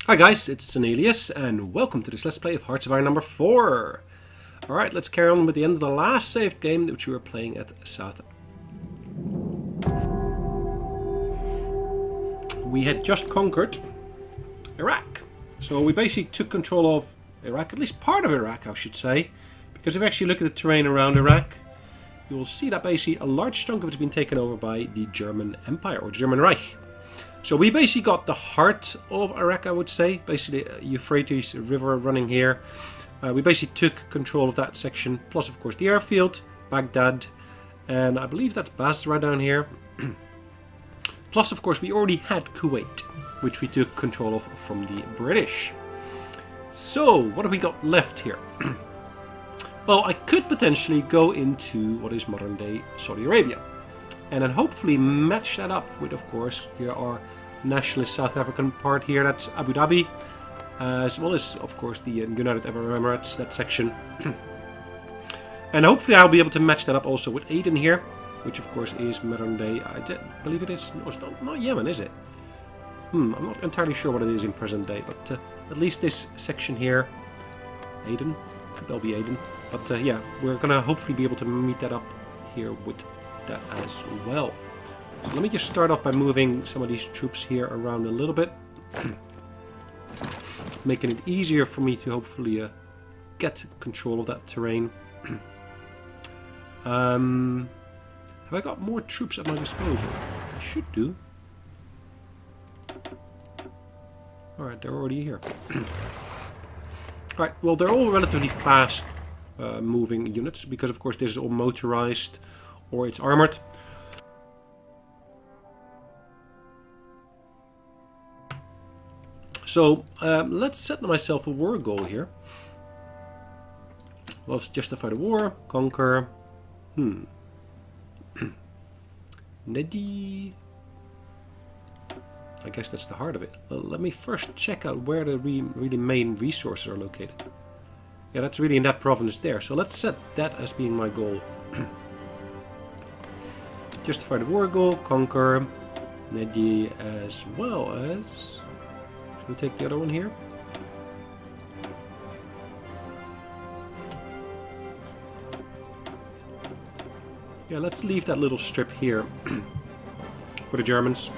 Hi guys, it's Sonelias and welcome to this Let's Play of Hearts of Iron number 4. Alright, let's carry on with the end of the last saved game which we were playing at South. We had just conquered Iraq. So we basically took control of Iraq, at least part of Iraq I should say. Because if you actually look at the terrain around Iraq, you will see that basically a large chunk of it has been taken over by the German Empire or German Reich. So we basically got the heart of Iraq, I would say. Basically, Euphrates River running here. We basically took control of that section. Plus, of course, the airfield, Baghdad. And I believe that's Basra down here. Plus, of course, we already had Kuwait, which we took control of from the British. So, what have we got left here? Well, I could potentially go into what is modern-day Saudi Arabia. And then hopefully match that up with, of course, here our nationalist South African part here, that's Abu Dhabi, as well as, of course, the United Arab Emirates, that section. And hopefully I'll be able to match that up also with Aden here, which of course is modern day, I believe it is, no, it's not Yemen, is it? I'm not entirely sure what it is in present day, but at least this section here, Aden, could well be Aden. But yeah, we're gonna hopefully be able to meet that up here with that as well. So let me just start off by moving some of these troops here around a little bit, making it easier for me to hopefully get control of that terrain. Have I got more troops at my disposal? I should do. Alright, they're already here. Alright, well, they're all relatively fast moving units because of course this is all motorized or it's armored. So let's set myself a war goal here. Let's justify the war, conquer. Nedi. I guess that's the heart of it. Well, let me first check out where the really main resources are located. Yeah, that's really in that province there. So let's set that as being my goal. Justify the war goal, conquer Nedi, as well as... Should we take the other one here? Yeah, let's leave that little strip here for the Germans.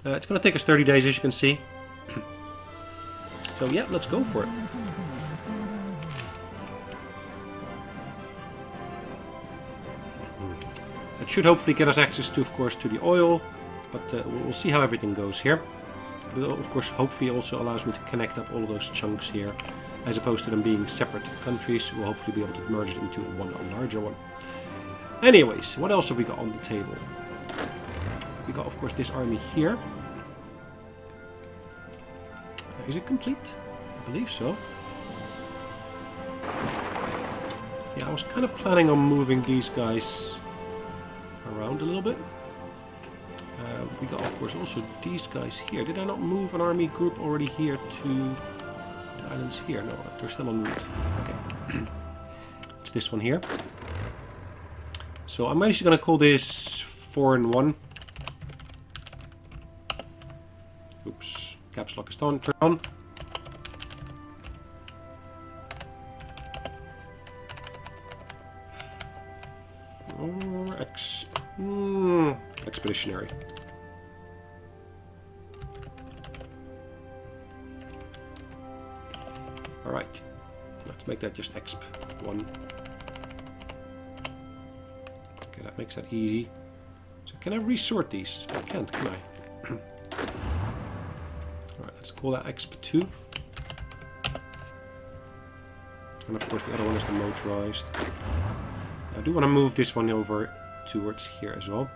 It's going to take us 30 days, as you can see. So yeah, let's go for it. It should hopefully get us access to, of course, to the oil, but we'll see how everything goes here. But of course, hopefully also allows me to connect up all of those chunks here, as opposed to them being separate countries. We'll hopefully be able to merge it into a larger one. Anyways, what else have we got on the table? We got, of course, this army here. Is it complete? I believe so. Yeah, I was kind of planning on moving these guys around a little bit. We got, of course, also these guys here. Did I not move an army group already here to the islands here? No, they're still en route. Okay. It's this one here. So I'm actually going to call this 4-in-1. Oops. Caps lock is on. Turn on. Expeditionary. Alright. Let's make that just exp 1. Okay, that makes that easy. So can I resort these? I can't, can I? Alright, let's call that exp 2. And of course the other one is the motorized. I do want to move this one over towards here as well.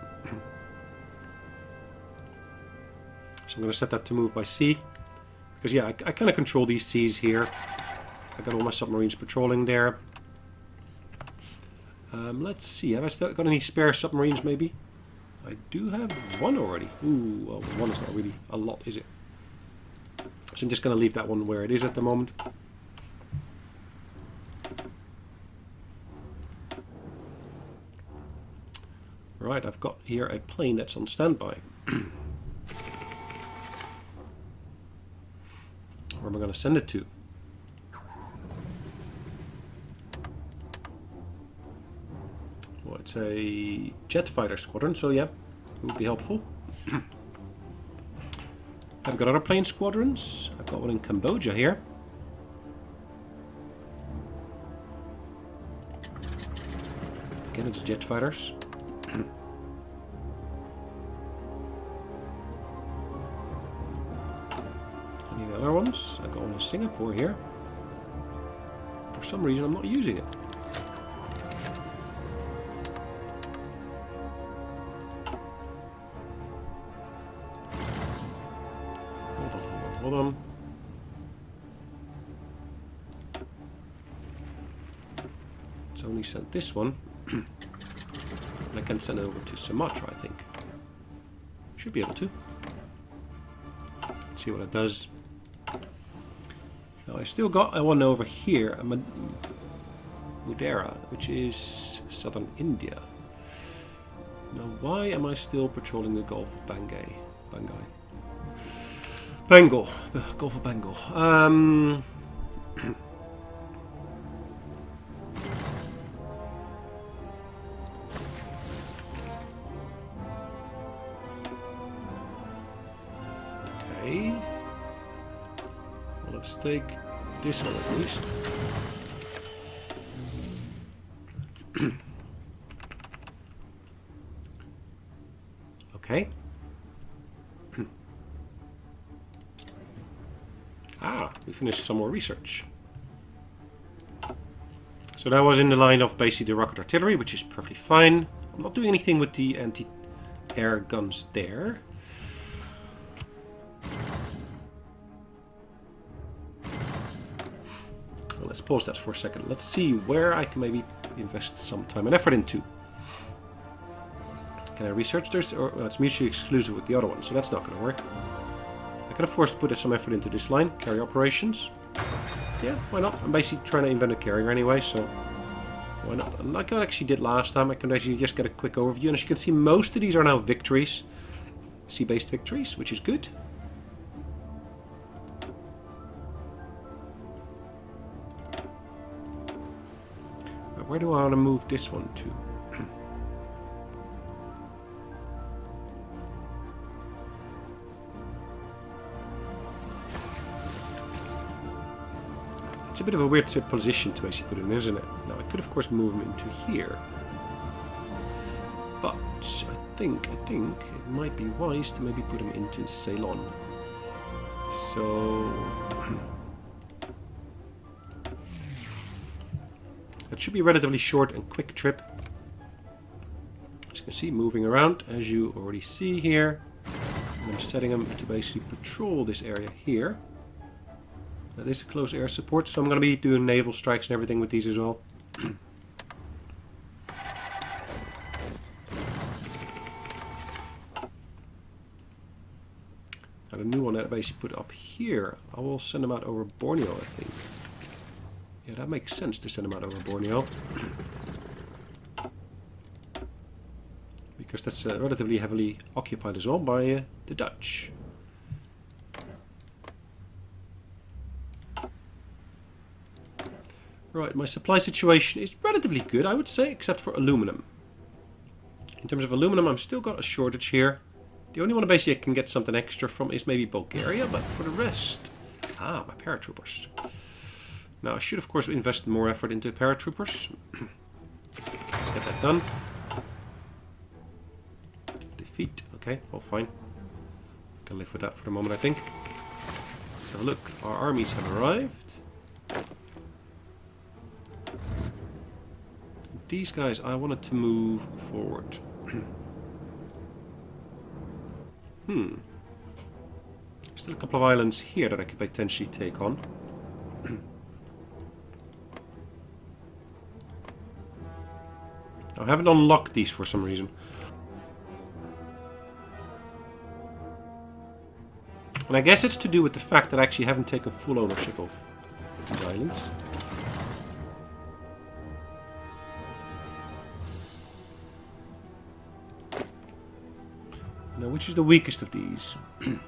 So I'm going to set that to move by sea. Because yeah, I kind of control these seas here. I got all my submarines patrolling there. Let's see, have I still got any spare submarines maybe? I do have one already. Ooh, well, one is not really a lot, is it? So I'm just going to leave that one where it is at the moment. Right, I've got here a plane that's on standby. Where am I going to send it to? Well, it's a jet fighter squadron, so yeah, it would be helpful. I've got other plane squadrons. I've got one in Cambodia here. Again, it's jet fighters. Any other ones? I've got one in Singapore here. For some reason, I'm not using it. Hold on. It's only sent this one. And I can send it over to Sumatra, I think. Should be able to. Let's see what it does. Now I still got one over here, Mudera, which is southern India. Now why am I still patrolling the Gulf of Bengal, Gulf of Bengal. Okay. Well, let's take this one at least. Okay. We finished some more research. So that was in the line of basically the rocket artillery, which is perfectly fine. I'm not doing anything with the anti-air guns there. Well, let's pause that for a second. Let's see where I can maybe invest some time and effort into. Can I research this? Or it's mutually exclusive with the other one, so that's not going to work. I can of course put some effort into this line, carrier operations. Yeah, why not? I'm basically trying to invent a carrier anyway, so why not? And like I actually did last time, I can actually just get a quick overview. And as you can see, most of these are now victories. Sea-based victories, which is good. Where do I want to move this one to? It's a bit of a weird position to basically put him in, isn't it? Now, I could of course move him into here. But I think it might be wise to maybe put him into Ceylon. So that should be a relatively short and quick trip. As you can see, moving around, as you already see here. And I'm setting him to basically patrol this area here. That is a close air support, so I'm going to be doing naval strikes and everything with these as well. Now the new one that I basically put up here, I will send them out over Borneo, I think. Yeah, that makes sense to send them out over Borneo. Because that's relatively heavily occupied as well by the Dutch. Right, my supply situation is relatively good, I would say, except for aluminum. In terms of aluminum, I've still got a shortage here. The only one basically I can get something extra from is maybe Bulgaria, but for the rest... Ah, my paratroopers. Now, I should, of course, invest more effort into paratroopers. Let's get that done. Defeat. Okay, well, fine. I can live with that for the moment, I think. So, look, our armies have arrived. These guys, I wanted to move forward. Still a couple of islands here that I could potentially take on. I haven't unlocked these for some reason. And I guess it's to do with the fact that I actually haven't taken full ownership of these islands. Now, which is the weakest of these? I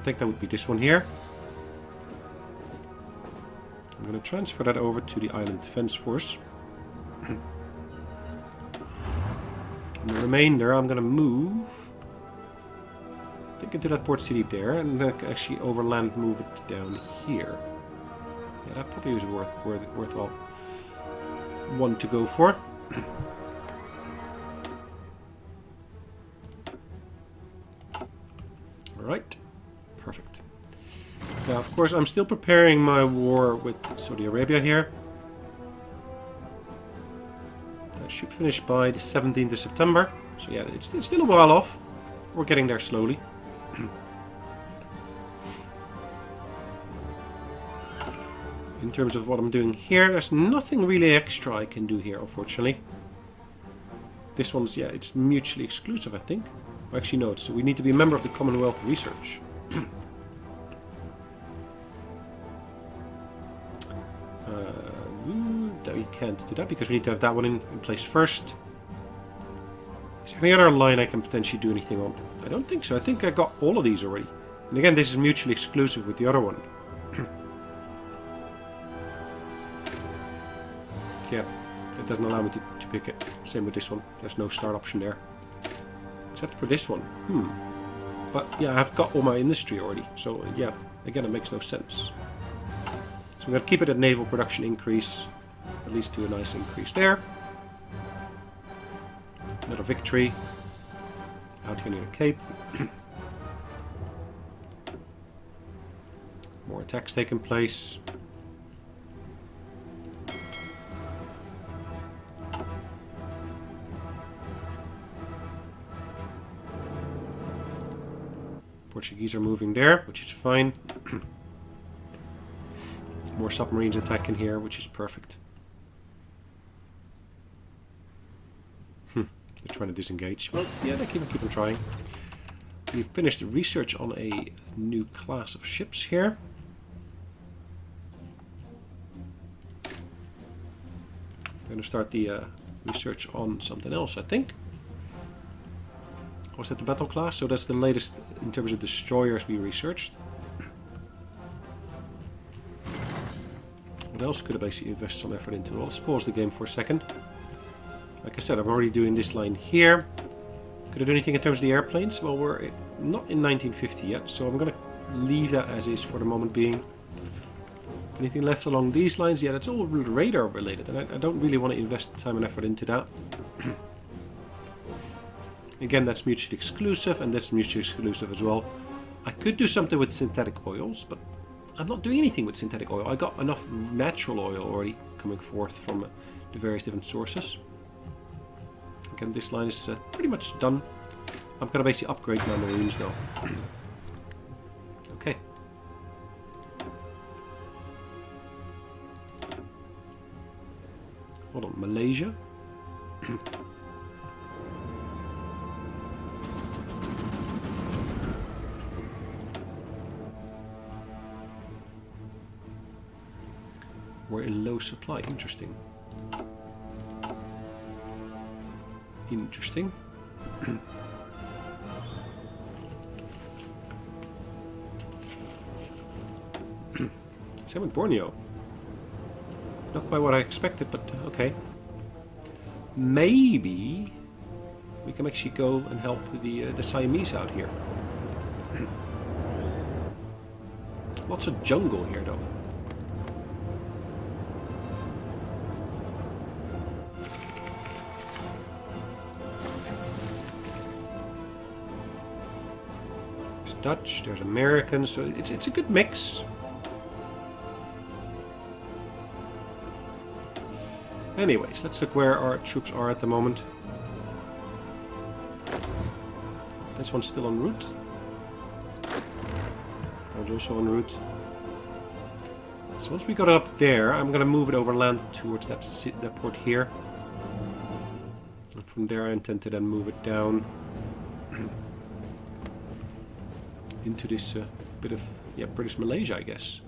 think that would be this one here. I'm going to transfer that over to the Island Defense Force. And the remainder I'm going to move, I think, into that port city there, and then actually overland move it down here. Yeah, that probably was worthwhile one to go for. Alright, perfect. Now, of course, I'm still preparing my war with Saudi Arabia here. That should finish by the 17th of September. So yeah, it's still a while off. We're getting there slowly. In terms of what I'm doing here, there's nothing really extra I can do here, unfortunately. This one's, yeah, it's mutually exclusive, I think. Well, actually, no, we need to be a member of the Commonwealth Research. We can't do that because we need to have that one in place first. Is there any other line I can potentially do anything on? I don't think so. I think I got all of these already. And again, this is mutually exclusive with the other one. Yeah, it doesn't allow me to pick it. Same with this one. There's no start option there. Except for this one. But yeah, I've got all my industry already. So yeah, again, it makes no sense. So I'm going to keep it at naval production increase. At least do a nice increase there. Another victory. Out here near the Cape. More attacks taking place. Portuguese are moving there, which is fine. More submarines attacking here, which is perfect. They're trying to disengage. Well, yeah, they keep on trying. We've finished the research on a new class of ships here. I'm going to start the research on something else, I think. Was that the battle class? So that's the latest in terms of destroyers we researched. What else could I basically invest some effort into? Well, let's pause the game for a second. Like I said, I'm already doing this line here. Could I do anything in terms of the airplanes? Well, we're not in 1950 yet, so I'm going to leave that as is for the moment being. Anything left along these lines? Yeah, that's all radar related, and I don't really want to invest time and effort into that. Again, that's mutually exclusive, and that's mutually exclusive as well. I could do something with synthetic oils, but I'm not doing anything with synthetic oil. I got enough natural oil already coming forth from the various different sources. Again, this line is pretty much done. I'm going to basically upgrade my marines though. Okay. Hold on, Malaysia. We're in low supply. Interesting. Interesting. Same with Borneo. Not quite what I expected, but okay. Maybe we can actually go and help the Siamese out here. Lots of jungle here, though. Dutch, there's Americans, so it's a good mix. Anyways, let's look where our troops are at the moment. This one's still en route. That one's also en route. So once we got it up there, I'm gonna move it overland towards that port here. And from there I intend to then move it down into this bit of British Malaysia, I guess.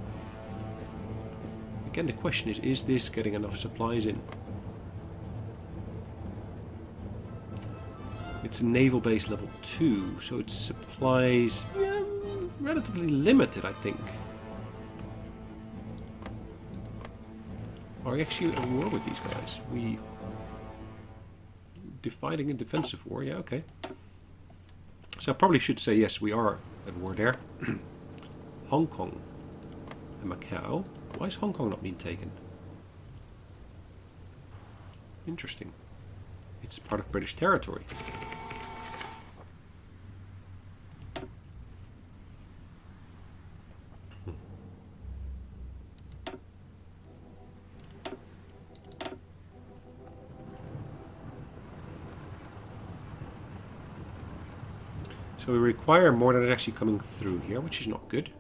Again, the question is this getting enough supplies in? It's a naval base level 2, so its supplies relatively limited, I think. Are we actually at war with these guys? We fighting a defensive war, yeah, okay. So I probably should say yes, we are at war there. Hong Kong and Macau. Why is Hong Kong not being taken? Interesting. It's part of British territory. So we require more than is actually coming through here, which is not good.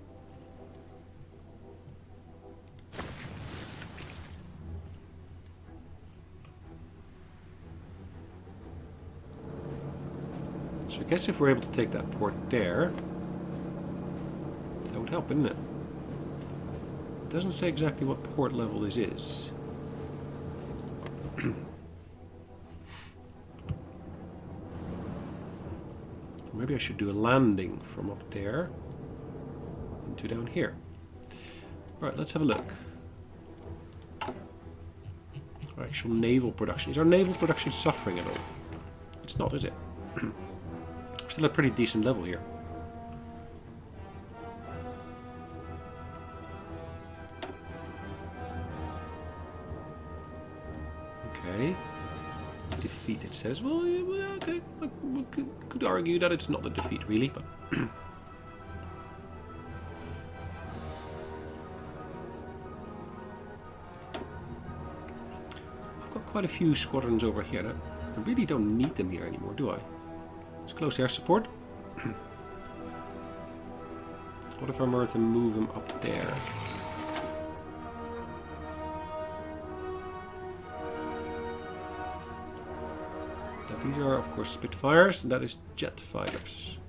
So I guess if we're able to take that port there, that would help, wouldn't it? It doesn't say exactly what port level this is. Maybe I should do a landing from up there into down here. Alright, let's have a look. Our actual naval production. Is our naval production suffering at all? It's not, is it? We're still at a pretty decent level here. Okay. Defeat, it says. Well, yeah, okay. We could argue that it's not a defeat, really, but... I've got quite a few squadrons over here. I really don't need them here anymore, do I? It's close air support. What if I were to move them up there? These are, of course, Spitfires, and that is jet fighters.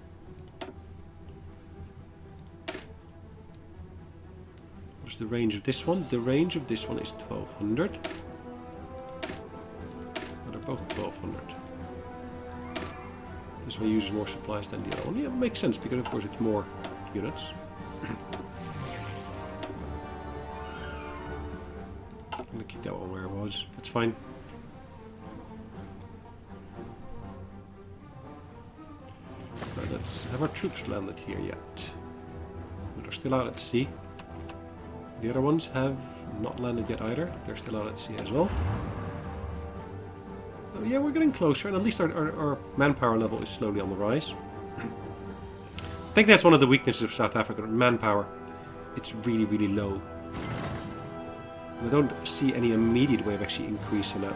What's the range of this one? The range of this one is 1200. Oh, they're both 1200. This one uses more supplies than the other one. Yeah, it makes sense, because of course it's more units. I'm going to keep that one where it was. That's fine. Have our troops landed here yet? They're still out at sea. The other ones have not landed yet either. They're still out at sea as well. Oh, yeah, we're getting closer, and at least our manpower level is slowly on the rise. I think that's one of the weaknesses of South Africa, manpower. It's really, really low. And I don't see any immediate way of actually increasing that.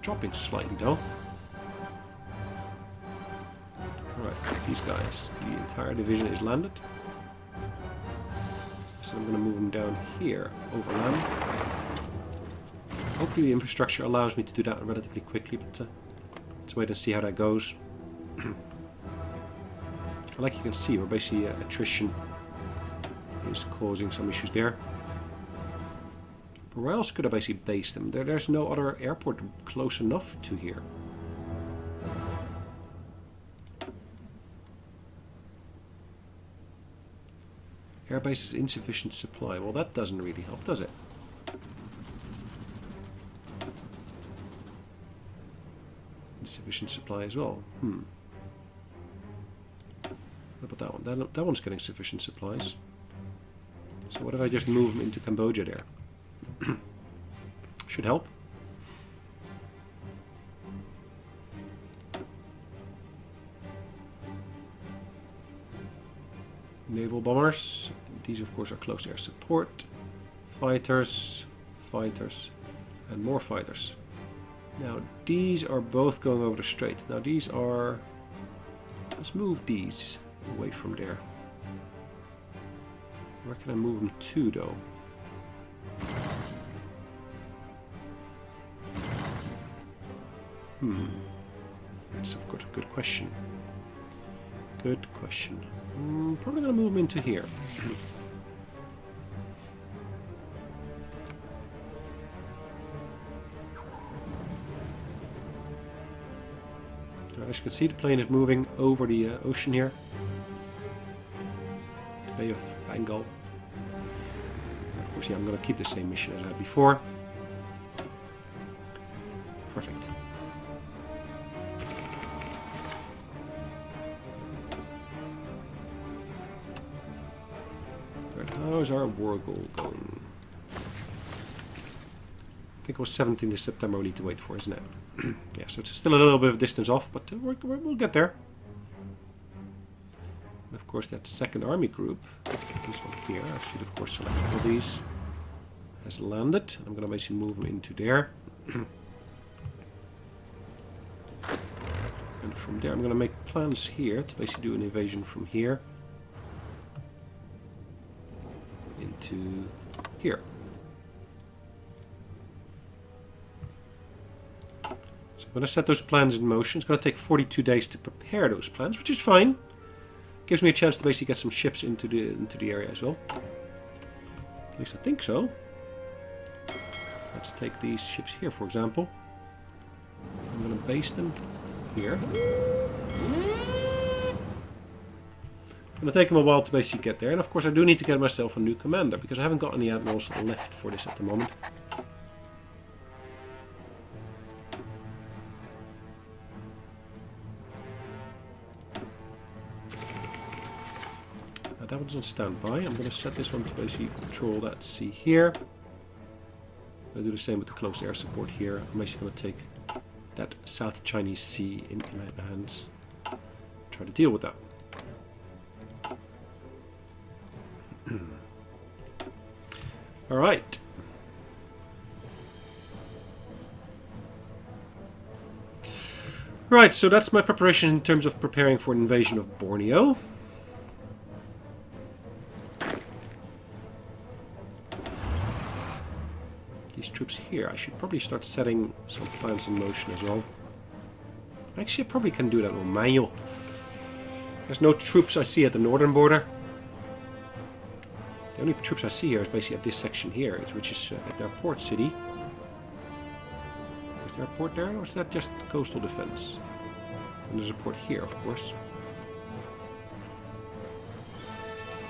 Dropping slightly though. Alright, these guys. The entire division is landed. So I'm going to move them down here, overland. Hopefully the infrastructure allows me to do that relatively quickly, but let's wait and see how that goes. Like you can see, we're basically attrition is causing some issues there. Where else could I basically base them? There's no other airport close enough to here. Airbase is insufficient supply. Well, that doesn't really help, does it? Insufficient supply as well. What about that one? That one's getting sufficient supplies. So what if I just move them into Cambodia there? Should help. Naval bombers. These, of course, are close air support. Fighters, fighters, and more fighters. Now, these are both going over the strait. Now, these are... Let's move these away from there. Where can I move them to, though? That's of course a good question. Good question. Probably gonna move them into here. Right, as you can see, the plane is moving over the ocean here. The Bay of Bengal. And of course, yeah, I'm going to keep the same mission as I had before. Perfect. Right, how's our war goal going? I think it was 17th of September we need to wait for, isn't it? Yeah, so it's still a little bit of distance off, but we'll get there. And of course, that second army group, this one here, I should of course select all these, has landed. I'm going to basically move them into there. And from there, I'm going to make plans here to basically do an invasion from here into here. So I'm going to set those plans in motion. It's going to take 42 days to prepare those plans, which is fine. Gives me a chance to basically get some ships into the area as well. At least I think so. Let's take these ships here, for example. I'm going to base them here. It's going to take them a while to basically get there. And of course I do need to get myself a new commander, because I haven't got any admirals left for this at the moment. That one's on standby. I'm going to set this one to basically control that sea here. I'll do the same with the close air support here. I'm basically going to take that South Chinese Sea in my hands. Try to deal with that. Alright. Right, so that's my preparation in terms of preparing for an invasion of Borneo. These troops here, I should probably start setting some plans in motion as well. Actually, I probably can do that on manual. There's no troops I see at the northern border. The only troops I see here is basically at this section here, which is at their port city. Is there a port there, or is that just coastal defense? And there's a port here, of course.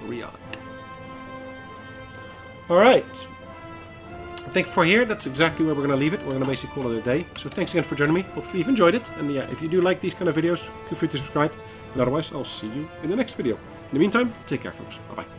Riyadh. Alright. I think for here, that's exactly where we're going to leave it. We're going to basically call it a day. So thanks again for joining me. Hopefully you've enjoyed it. And yeah, if you do like these kind of videos, feel free to subscribe. And otherwise, I'll see you in the next video. In the meantime, take care, folks. Bye-bye.